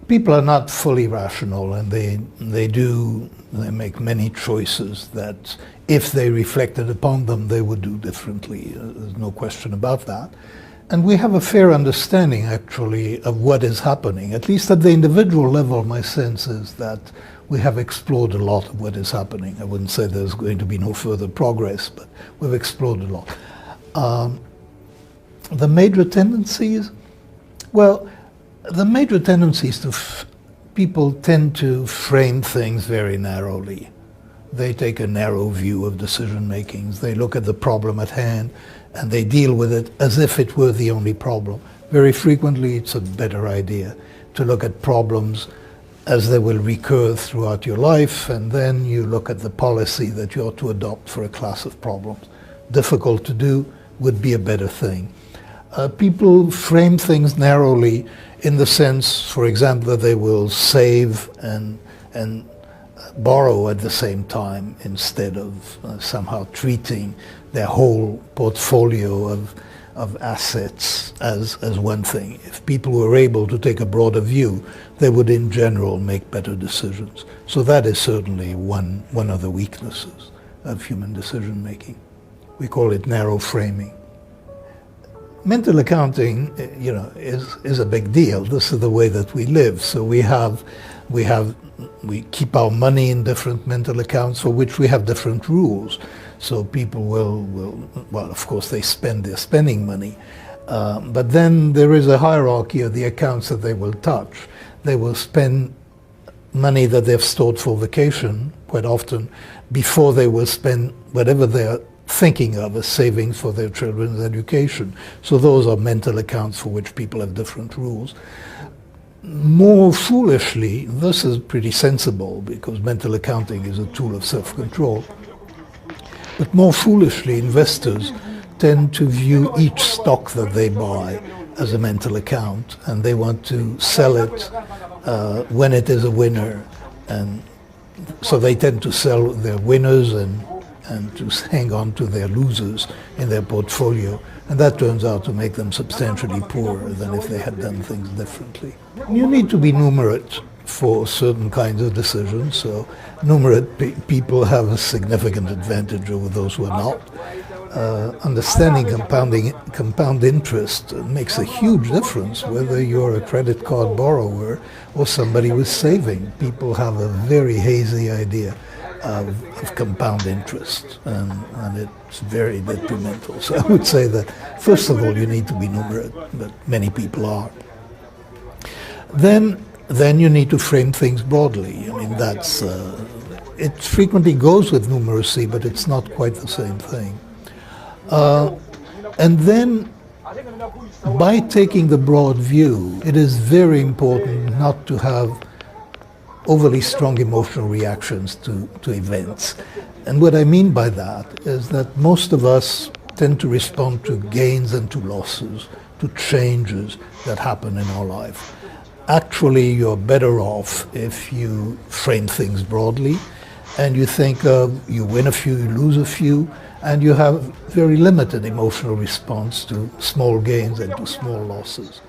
People are not fully rational, and they make many choices that, if they reflected upon them, they would do differently. There's no question about that. And we have a fair understanding, actually, of what is happening. At least at the individual level, my sense is that we have explored a lot of what is happening. I wouldn't say there's going to be no further progress, but we've explored a lot. The major tendencies? Well, the major tendencies to people tend to frame things very narrowly. They take a narrow view of decision makings. They look at the problem at hand and they deal with it as if it were the only problem. Very frequently it's a better idea to look at problems as they will recur throughout your life, and then you look at the policy that you ought to adopt for a class of problems. Difficult to do would be a better thing. People frame things narrowly in the sense, for example, that they will save and borrow at the same time, instead of somehow treating their whole portfolio of assets as one thing. If people were able to take a broader view, they would in general make better decisions. So that is certainly one of the weaknesses of human decision making. We call it narrow framing. Mental accounting, is a big deal. This is the way that we live. So we keep our money in different mental accounts for which we have different rules. So people well, of course they spend their spending money, but then there is a hierarchy of the accounts that they will touch. They will spend money that they've stored for vacation quite often before they will spend whatever they're thinking of as savings for their children's education. So those are mental accounts for which people have different rules. More foolishly, this is pretty sensible because mental accounting is a tool of self-control. But more foolishly, investors tend to view each stock that they buy as a mental account, and they want to sell it when it is a winner. And so they tend to sell their winners and to hang on to their losers in their portfolio. And that turns out to make them substantially poorer than if they had done things differently. You need to be numerate for certain kinds of decisions. So numerate people have a significant advantage over those who are not. Understanding compound interest makes a huge difference whether you're a credit card borrower or somebody who's saving. People have a very hazy idea of compound interest, and it's very detrimental. So I would say that, first of all, you need to be numerate, but many people are. Then you need to frame things broadly. I mean, it frequently goes with numeracy, but it's not quite the same thing. And then, by taking the broad view, it is very important not to have overly strong emotional reactions to events. And what I mean by that is that most of us tend to respond to gains and to losses, to changes that happen in our life. Actually, you're better off if you frame things broadly and you think you win a few, you lose a few, and you have very limited emotional response to small gains and to small losses.